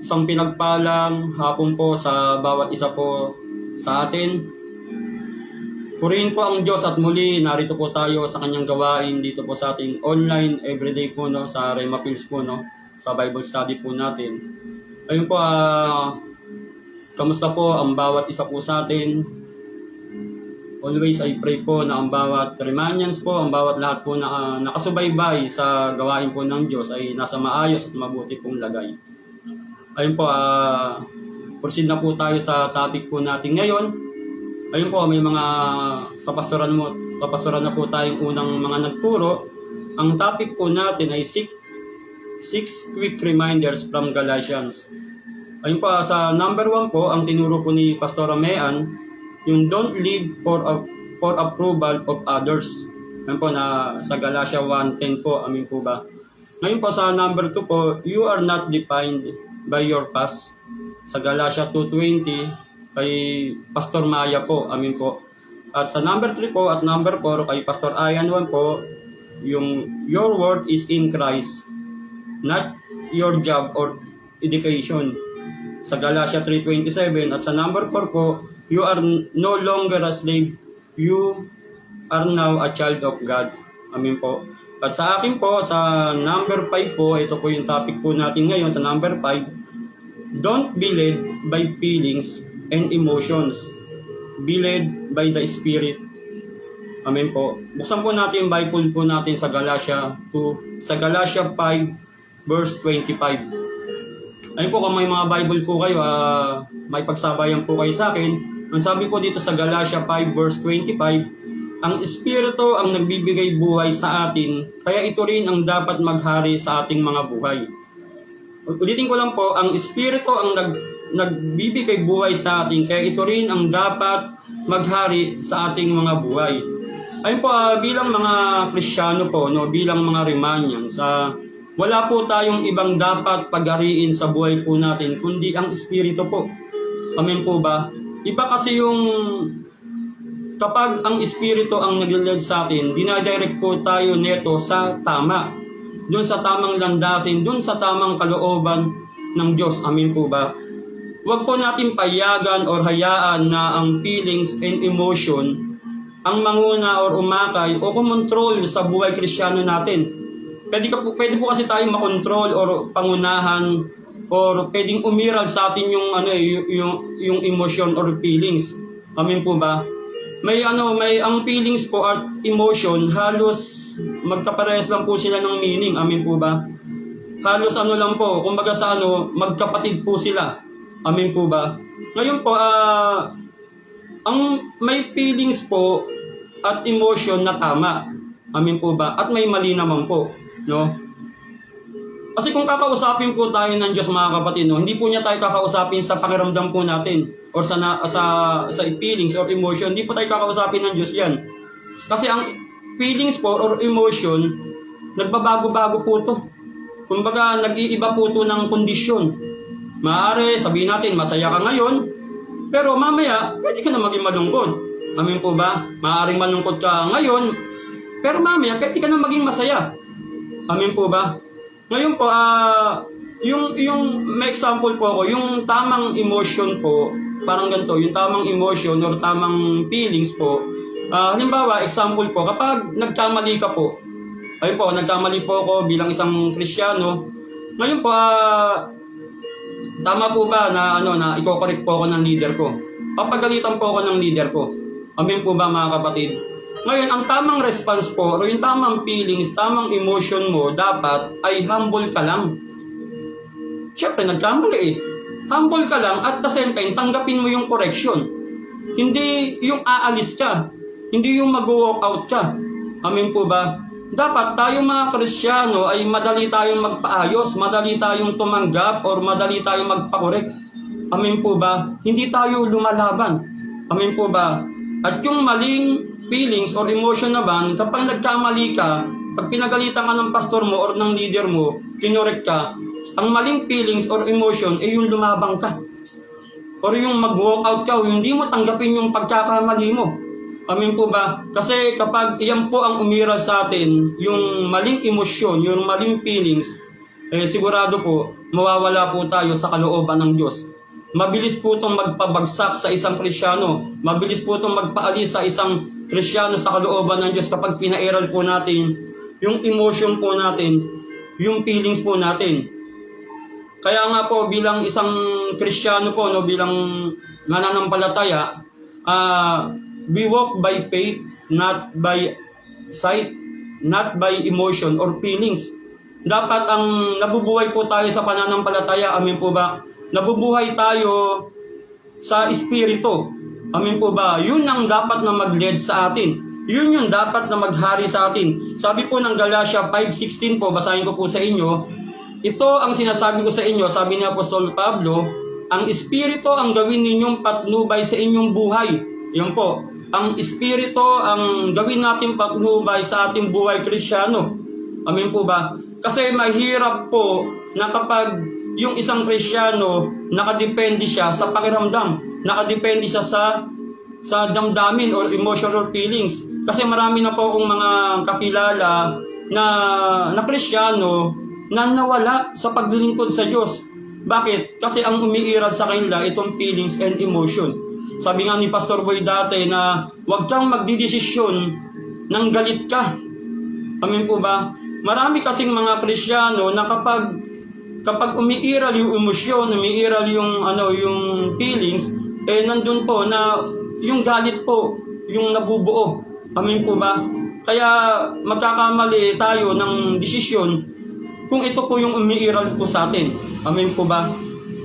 Isang pinagpalang hapon po sa bawat isa po sa atin. Purihin po ang Diyos at muli narito po tayo sa kanyang gawain dito po sa ating online everyday po, no, sa Rhema Pills po, no, sa Bible study po natin. Ayun po, kamusta po ang bawat isa po sa atin? Always I pray po na ang bawat remanians po, ang bawat lahat po na nakasubaybay sa gawain po ng Diyos ay nasa maayos at mabuti pong lagay. Ayun po, proceed na po tayo sa topic po natin ngayon. Ayun po, may mga kapastoran na po tayong unang mga nagturo. Ang topic po natin ay 6 quick reminders from Galatians. Ayun po, sa number 1 po, ang tinuro po ni Pastora Mean, yung don't live for approval of others. Ayun po, na sa Galatia 1:10 po, amin po ba? Ngayon po, sa number 2 po, you are not defined by your past. Sa Galatia 2:20, kay Pastor Maya po, amin po. At sa number 3 po at number 4, kay Pastor Ayan 1 po, yung your worth is in Christ, not your job or education. Sa Galatia 3:27 at sa number 4 po, you are no longer a slave, you are now a child of God. Amin po. At sa akin po, sa number 5 po, ito po yung topic po natin ngayon sa number 5. Don't be led by feelings and emotions. Be led by the Spirit. Amen po. Buksan po natin yung Bible po natin sa Galatia 2, sa Galatia 5, verse 25. Ayun po, kung may mga Bible po kayo, may pagsabayan po kayo sa akin. Ang sabi po dito sa Galatia 5, verse 25, ang Espiritu ang nagbibigay buhay sa atin, kaya ito rin ang dapat maghari sa ating mga buhay. Ulitin ko lang po, ang Espiritu ang nagbibigay buhay sa atin, kaya ito rin ang dapat maghari sa ating mga buhay. Ayun po, bilang mga Kristiyano po, no, bilang mga Remanians, wala po tayong ibang dapat paghariin sa buhay po natin, kundi ang Espiritu po. Amen po ba? Iba kasi yung kapag ang Espiritu ang nag-lead sa atin, dinadirect po tayo neto sa tama. Doon sa tamang landasin, doon sa tamang kalooban ng Diyos. Amin po ba? Huwag po natin payagan or hayaan na ang feelings and emotion ang manguna or umakay o kumontrol sa buhay Kristiyano natin. Pwede po kasi tayong makontrol or pangunahan or pwedeng umiral sa atin yung emotion or feelings. Amin po ba? May ang feelings po at emotion halos magkaparehas lang po sila ng meaning. Amin po ba? Halos lang po, kumbaga sa magkapatid po sila. Amin po ba? Ngayon po, ang may feelings po at emotion na tama. Amin po ba? At may mali naman po, no? Kasi kung kakausapin po tayo ng Diyos, mga kapatid, no, hindi po niya tayo kakausapin sa pakiramdam po natin or sa feelings or emotion. Hindi po tayo kakausapin ng Diyos yan. Kasi ang feelings po or emotion, nagbabago-bago po to. Kumbaga, nag-iiba po to ng kondisyon. Maaari, sabihin natin, masaya ka ngayon, pero mamaya, pwede ka na maging malungkot. Amin po ba? Maaaring malungkot ka ngayon, pero mamaya, pwede ka na maging masaya. Amin po ba? Ngayon po, yung may example po ako, yung tamang emotion po, parang ganito, yung tamang emotion or tamang feelings po, halimbawa, example po, kapag nagkamali ka po, ayun po, nagkamali po ako bilang isang Kristiyano, ngayon po, tama po ba na i-correct po ako ng leader ko? Papagalitan po ako ng leader ko. Amin po ba, mga kapatid? Ngayon, ang tamang response po, o yung tamang feelings, tamang emotion mo, dapat ay humble ka lang. Siyempre, nagkamali eh. Humble ka lang at the same time, tanggapin mo yung correction. Hindi yung aalis ka. Hindi yung mag-walk out ka. Amin po ba? Dapat tayong mga Kristiyano ay madali tayong magpaayos, madali tayong tumanggap, or madali tayong magpakorek. Amin po ba? Hindi tayo lumalaban. Amin po ba? At yung maling feelings or emotion naman, kapag nagkamali ka, pag pinagalitan ka ng pastor mo or ng leader mo, kinorek ka, ang maling feelings or emotion ay yung lumabang ka. Or yung mag-walk out ka, o hindi mo tanggapin yung pagkakamali mo. Amin po ba? Kasi kapag iyan po ang umiral sa atin, yung maling emosyon, yung maling feelings, sigurado po, mawawala po tayo sa kalooban ng Diyos. Mabilis po itong magpabagsak sa isang Kristyano. Mabilis po itong magpaalis sa isang Kristyano sa kalooban ng Diyos kapag pinairal po natin yung emotion po natin, yung feelings po natin. Kaya nga po bilang isang Kristyano po, no, bilang mananampalataya, we walk by faith, not by sight, not by emotion or feelings. Dapat ang nabubuhay po tayo sa pananampalataya, amin po ba? Nabubuhay tayo sa Espiritu. Amin po ba? Yun ang dapat na mag-lead sa atin. Yun yung dapat na maghari sa atin. Sabi po ng Galatia 5:16 po, basahin ko po sa inyo. Ito ang sinasabi ko sa inyo, sabi ni Apostol Pablo, ang Espiritu ang gawin ninyong patnubay sa inyong buhay. Yan po. Ang Espiritu ang gawin natin patnubay sa ating buhay Kristyano. Amin po ba? Kasi mahirap po na kapag yung isang Kristyano, nakadepende siya sa pakiramdam. Nakadepende siya sa damdamin or emotional feelings. Kasi marami na po akong mga kakilala na Kristyano na nawala sa paglilingkod sa Diyos. Bakit? Kasi ang umiiral sa kanila itong feelings and emotion. Sabi nga ni Pastor Boy dati na huwag kang magdidesisyon nang galit ka. Amin po ba? Marami kasing mga Kristyano na kapag umiiral yung emosyon, umiiral yung feelings, nandun po na yung galit po, yung nabubuo. Amin po ba? Kaya magkakamali tayo ng desisyon kung ito po yung umiiral po sa atin. Amin po ba?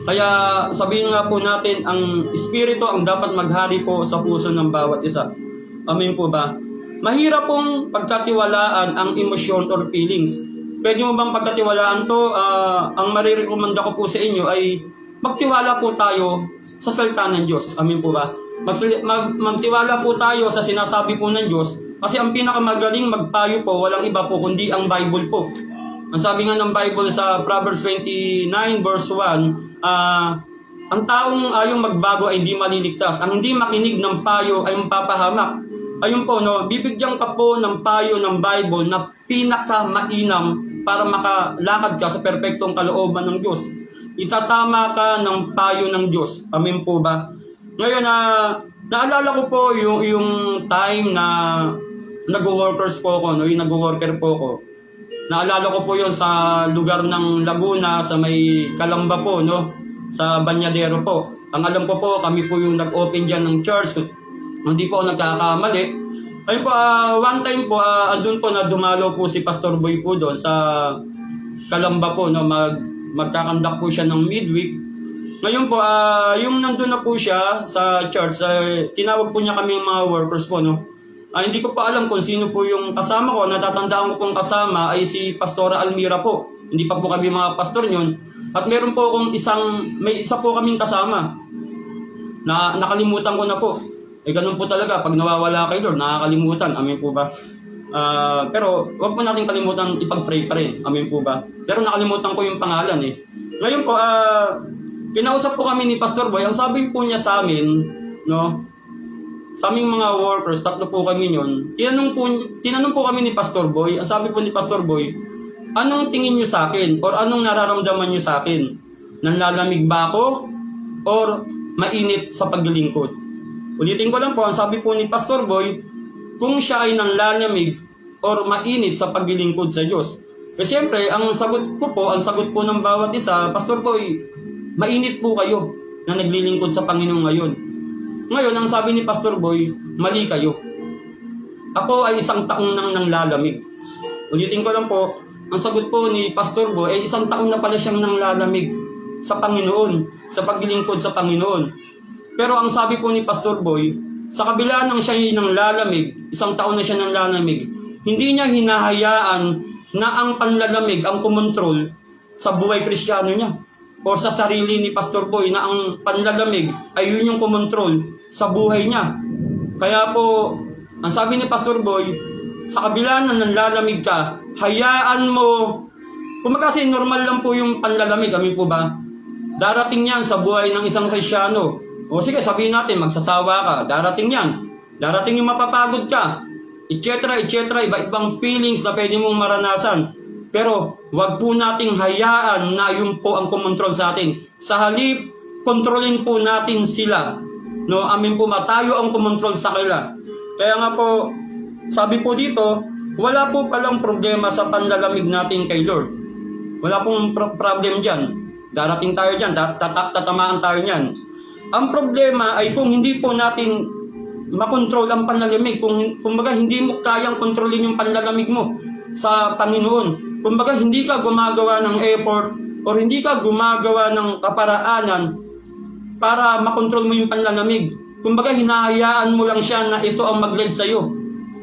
Kaya sabihin nga po natin, ang Espiritu ang dapat maghari po sa puso ng bawat isa. Amin po ba? Mahirap pong pagkatiwalaan ang emosyon or feelings. Pwede mo bang pagkatiwalaan to? Ang marirekomenda ko po sa inyo ay magtiwala po tayo sa salita ng Diyos. Amin po ba? Magtiwala po tayo sa sinasabi po ng Diyos. Kasi ang pinakamagaling magpayo po, walang iba po kundi ang Bible po. Ang sabi nga ng Bible sa Proverbs 29 verse 1, ang taong ayong magbago ay hindi maliligtas. Ang hindi makinig ng payo ay mapapahamak. Ayun po, no, bibigyan ka po ng payo ng Bible na pinaka-mainam para makalakad ka sa perpektong kalooban ng Diyos. Itatama ka ng payo ng Diyos. Amin po ba? Ngayon, naalala ko po yung time na nag-workers po ako, no, yung nag-worker po ako. Naalala ko po yun sa lugar ng Laguna, sa may Calamba po, no, sa Banyadero po. Ang alam ko po, kami po yung nag-open dyan ng church. Hindi po ako nagkakamali. Ayun po, one time po, andun po na dumalo po si Pastor Boy po doon sa Calamba po, no, magkakandak po siya ng midweek. Ngayon po, yung nandun na po siya sa church, tinawag po niya kami mga workers po, no. Hindi ko pa alam kung sino po yung kasama ko. Natatandaan ko pong kasama ay si Pastora Almira po. Hindi pa po kami mga pastor yun. At meron po akong may isa po kaming kasama na nakalimutan ko na po. Ganun po talaga, pag nawawala kay Lord, nakakalimutan. Amin po ba? Pero wag po natin kalimutan ipag-pray pa rin. Amin po ba? Pero nakalimutan ko yung pangalan eh. Ngayon po, kinausap po kami ni Pastor Boy. Ang sabi po niya sa amin, no, sa aming mga workers, 3 po kami yun, tinanong po kami ni Pastor Boy. Ang sabi po ni Pastor Boy, anong tingin nyo sa akin? Or anong nararamdaman nyo sa akin? Nanlalamig ba ako? Or mainit sa paglilingkod? Ulitin ko lang po, ang sabi po ni Pastor Boy, kung siya ay nanlalamig or mainit sa paglilingkod sa Diyos. Siyempre, ang sagot po ng bawat isa, Pastor Boy, mainit po kayo na naglilingkod sa Panginoon ngayon. Ngayon, ang sabi ni Pastor Boy, mali kayo. Ako ay 1 taong nang nanglalamig. Ulitin ko lang po, ang sagot po ni Pastor Boy ay 1 taong na pala siyang nanglalamig sa Panginoon, sa paglilingkod sa Panginoon. Pero ang sabi po ni Pastor Boy, sa kabila ng siya nang lalamig, 1 taon na siya nang lalamig, hindi niya hinahayaan na ang panlalamig ang kumontrol sa buhay Kristiyano niya. O sa sarili ni Pastor Boy na ang panlalamig ay yun yung kumontrol sa buhay niya. Kaya po, ang sabi ni Pastor Boy, sa kabila na nanlalamig ka, hayaan mo, kasi normal lang po yung panlalamig, amin po ba? Darating yan sa buhay ng isang Kristiyano. O sige, sabihin natin, magsasawa ka, darating yan. Darating yung mapapagod ka, etc., etc., iba-ibang feelings na pwede mong maranasan. Pero wag po nating hayaan na yun po ang kumontrol sa atin. Sa halip, kontrolin po natin sila. No, amin po, tayo ang kumontrol sa kanila. Kaya nga po, sabi po dito, wala po palang problema sa panlalamig natin kay Lord. Wala pong problem dyan. Darating tayo dyan, tatamaan tayo dyan. Ang problema ay kung hindi po natin makontrol ang panlalamig, kumbaga hindi mo kayang kontrolin yung panlalamig mo sa Panginoon. Kumbaga hindi ka gumagawa ng effort o hindi ka gumagawa ng kaparaanan para makontrol mo yung panlalamig. Kumbaga hinahayaan mo lang siya na ito ang mag-lead sa'yo.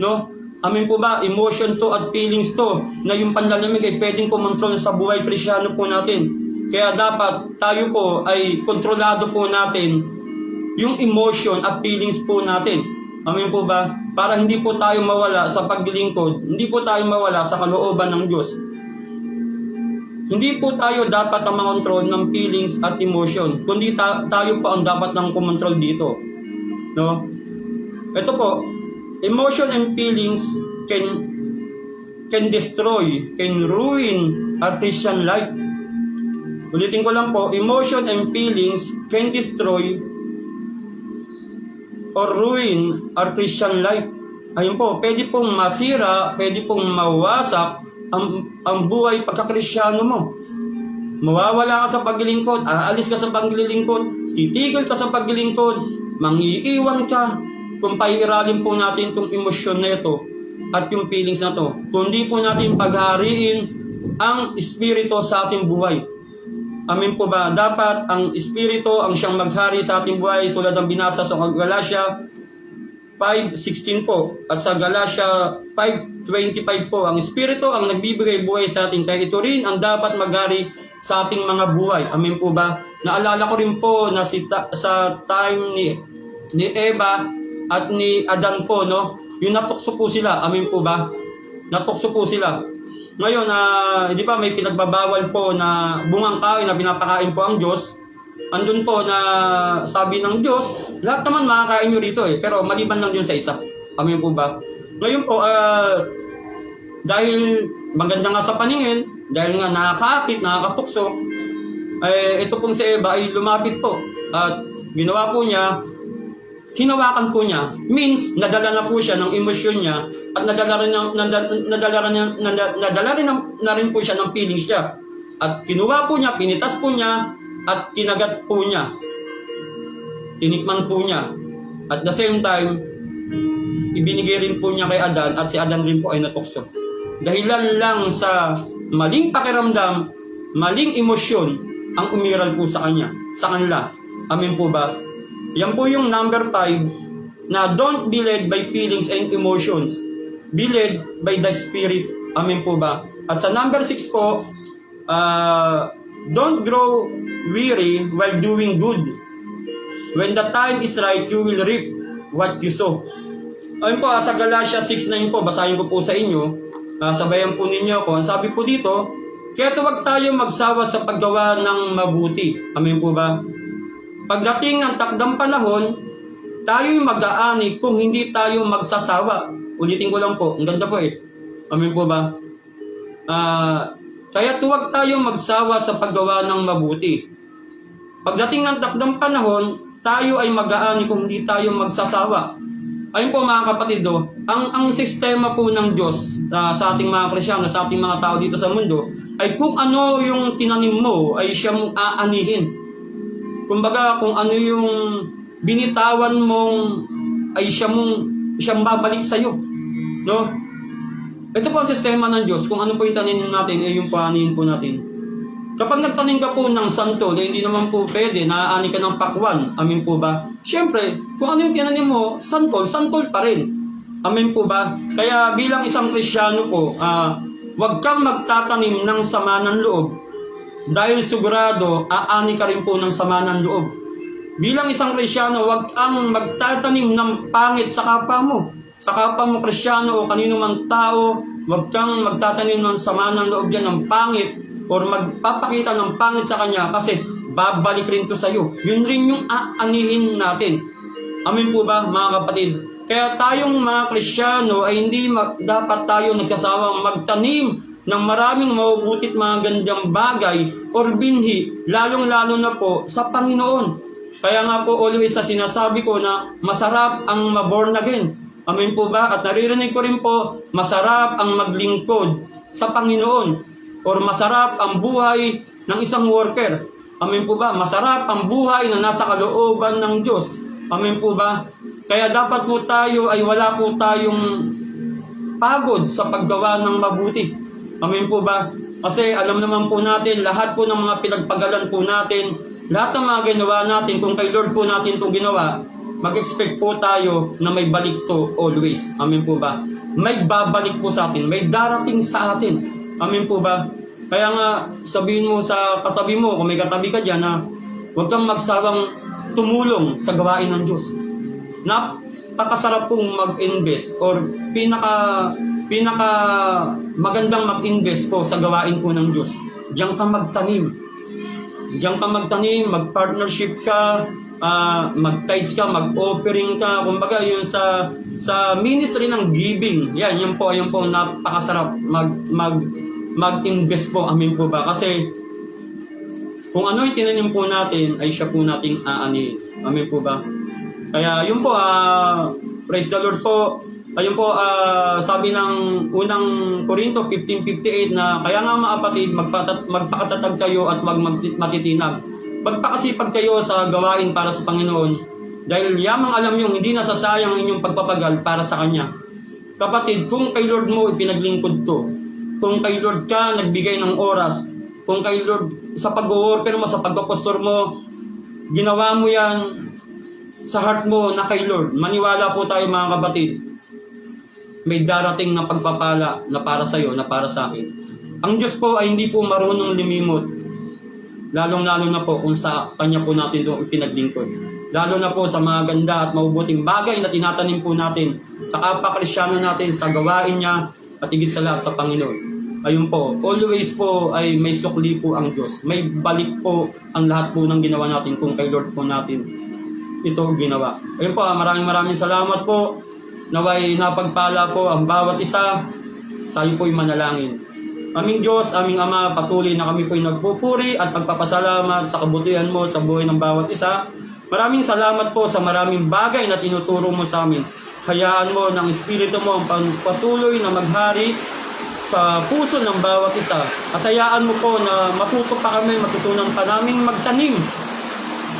No? Amin po ba? Emotion to at feelings to na yung panlalamig ay pwedeng kumontrol sa buhay Kristyano po natin. Kaya dapat tayo po ay kontrolado po natin yung emotion at feelings po natin. Amin po ba? Para hindi po tayo mawala sa paglilingkod, hindi po tayo mawala sa kalooban ng Diyos. Hindi po tayo dapat ang makontrol ng feelings at emotion, kundi tayo po ang dapat ng kumontrol dito. No? Ito po, emotion and feelings can destroy, can ruin our Christian life. Ulitin ko lang po, emotion and feelings can destroy or ruin our Christian life. Ayun po, pwede pong masira, pwede pong mawasak ang buhay pagka-Kristyano mo. Mawawala ka sa paglilingkod, aalis ka sa paglilingkod, titigil ka sa paglilingkod, mangiiwan ka. Kung pairalin po natin itong emosyon na ito at yung feelings na ito, kundi po natin paghariin ang Espiritu sa ating buhay. Amin po ba? Dapat ang Espiritu ang siyang maghari sa ating buhay tulad ng binasa sa Galatia 5:16 po at sa Galatia 5:25 po. Ang Espiritu ang nagbibigay buhay sa atin, kaya ito rin ang dapat maghari sa ating mga buhay. Amin po ba? Naalala ko rin po na sa time ni Eva at ni Adan po, no? Yung natukso po sila. Amin po ba? Natukso po sila. Ngayon, di ba may pinagbabawal po na bungang kain na pinapakain po ang Diyos. Andun po na sabi ng Diyos, lahat naman makakain nyo rito pero maliban lang yun sa isa. Amin po ba? Ngayon po, dahil maganda nga sa paningin, dahil nga nakakaakit, nakakapukso, ito pong si Eva ay lumapit po. At ginawa po niya, hinawakan po niya. Means, nadala na po siya ng emosyon niya at nadala rin na rin po siya ng feelings niya. At kinuha po niya, pinitas po niya, at kinagat po niya. Tinikman po niya. At the same time, ibinigay rin po niya kay Adan at si Adan rin po ay natukso. Dahilan lang sa maling pakiramdam, maling emosyon ang umiral po sa kanila. Amin po ba? Yan po yung number 5 na don't be led by feelings and emotions. Be led by the Spirit. Amin po ba? At sa number 6 po, don't grow weary while doing good. When the time is right, you will reap what you sow. Ayun po, sa Galatia 6:9 po, basahin ko po sa inyo. Sabayan po ninyo ako. Ang sabi po dito, kaya huwag tayo magsawa sa paggawa ng mabuti. Amin po ba? Pagdating ng takdang panahon, tayo'y mag-aani kung hindi tayo magsasawa. Ulitin ko lang po, ang ganda po Amin po ba? Kaya huwag tayo magsawa sa paggawa ng mabuti. Pagdating ng takdang panahon, tayo ay mag-aani kung hindi tayo magsasawa. Ayun po mga kapatid, ang sistema po ng Diyos sa ating mga Kristyano, sa ating mga tao dito sa mundo, ay kung ano yung tinanim mo, ay siyang aanihin. Kumbaga, kung ano yung binitawan mong, ay siyang babalik sa'yo. No? Ito po ang sistema ng Diyos. Kung ano po itanimin natin, ay yung paanihin po natin. Kapag nagtanim ka po ng santol, hindi naman po pwede, naaani ka ng pakwan. Amin po ba? Siyempre, kung ano yung tinanim mo, santol pa rin. Amin po ba? Kaya bilang isang Kristyano po, huwag kang magtatanim ng sama ng loob. Dahil sigurado, aani ka rin po ng sama ng loob. Bilang isang Kristyano, huwag kang magtatanim ng pangit sa kapwa mo. Sa kapwa mo Kristyano o kanino mang tao, huwag kang magtatanim ng sama ng loob dyan ng pangit or magpapakita ng pangit sa kanya kasi babalik rin to sa'yo. Yun rin yung aanihin natin. Amin po ba mga kapatid? Kaya tayong mga Kristyano ay hindi dapat tayo nagkasawang magtanim ng maraming mabubutit mga gandang bagay or binhi, lalong-lalo na po sa Panginoon. Kaya nga po always sa sinasabi ko na masarap ang ma-born again. Amen po ba? At naririnig ko rin po, masarap ang maglingkod sa Panginoon or masarap ang buhay ng isang worker. Amen po ba? Masarap ang buhay na nasa kalooban ng Diyos. Amen po ba? Kaya dapat po tayo ay wala po tayong pagod sa paggawa ng mabuti. Amen po ba? Kasi alam naman po natin, lahat po ng mga pinagpagalan po natin, lahat ng mga ginawa natin, kung kay Lord po natin ito ginawa, mag-expect po tayo na may balik to always. Amen po ba? May babalik po sa atin, may darating sa atin. Amen po ba? Kaya nga, sabihin mo sa katabi mo, kung may katabi ka dyan, na huwag kang magsawang tumulong sa gawain ng Diyos. Napakasarap pong mag-invest or pinaka magandang mag-invest po sa gawain po ng Diyos. Diyan ka magtanim. Diyan ka magtanim, mag-partnership ka, mag-tithes ka, mag-offering ka. Kumbaga yun sa ministry ng giving. Yan, yun po napakasarap mag-invest po. Amin po ba? Kasi kung ano yung tinanim po natin, ay siya po nating aanihin. Amin po ba? Kaya yun po, praise the Lord po. Ayun po, sabi ng unang Korinto 15:58 na kaya nga mga kapatid, magpakatatag kayo at matitinag. Magpakasipag kayo sa gawain para sa Panginoon dahil yamang alam nyo, hindi nasasayang inyong pagpapagal para sa Kanya. Kapatid, kung kay Lord mo ipinaglingkod to, kung kay Lord ka nagbigay ng oras, kung kay Lord sa pag-worker mo, sa pag-apostol mo, ginawa mo yan sa heart mo na kay Lord, maniwala po tayo mga kapatid, may darating na pagpapala na para sa iyo, na para sa akin. Ang Diyos po ay hindi po marunong limimot, lalong-lalo na po kung sa Kanya po natin doon ipinaglingkod. Lalo na po sa mga ganda at mabubuting bagay na tinatanim po natin sa kapwa-Kristyano natin, sa gawain niya, at higit sa lahat sa Panginoon. Ayun po, always po ay may sukli po ang Diyos. May balik po ang lahat po ng ginawa natin kung kay Lord po natin ito ginawa. Ayun po, maraming salamat po. Naway napagpala po ang bawat isa. Tayo po'y manalangin. Aming Diyos, aming Ama, patuloy na kami po'y nagpupuri at pagpapasalamat sa kabutihan mo sa buhay ng bawat isa. Maraming salamat po sa maraming bagay na tinuturo mo sa amin. Hayaan mo ng Espiritu mo ang patuloy na maghari sa puso ng bawat isa. At hayaan mo po na matuto pa kami, matutunan pa namin magtanim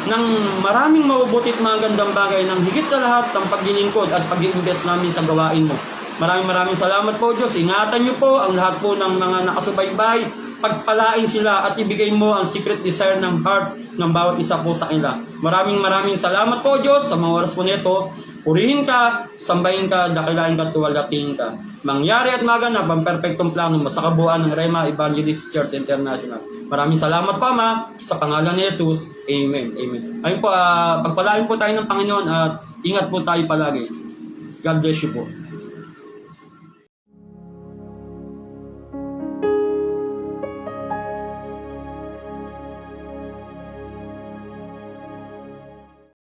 ng maraming mabubutit mga gandang bagay ng higit sa lahat ng paglilingkod at pag-i-invest namin sa gawain mo. Maraming salamat po Diyos. Ingatan niyo po ang lahat po ng mga nakasubaybay. Pagpalain sila at ibigay mo ang secret desire ng heart ng bawat isa po sa kanila. Maraming salamat po Diyos sa mga oras po nito. Purihin ka, sambahin ka, dakilain ka, tuwaldating ka. Mangyari at maganap ang perpektong plano mo sa kabuuan ng Rema Evangelist Church International. Maraming salamat po Ama, sa pangalan ni Jesus. Amen. Amen. Ayun po, pagpalain po tayo ng Panginoon at ingat po tayo palagi. God bless you po.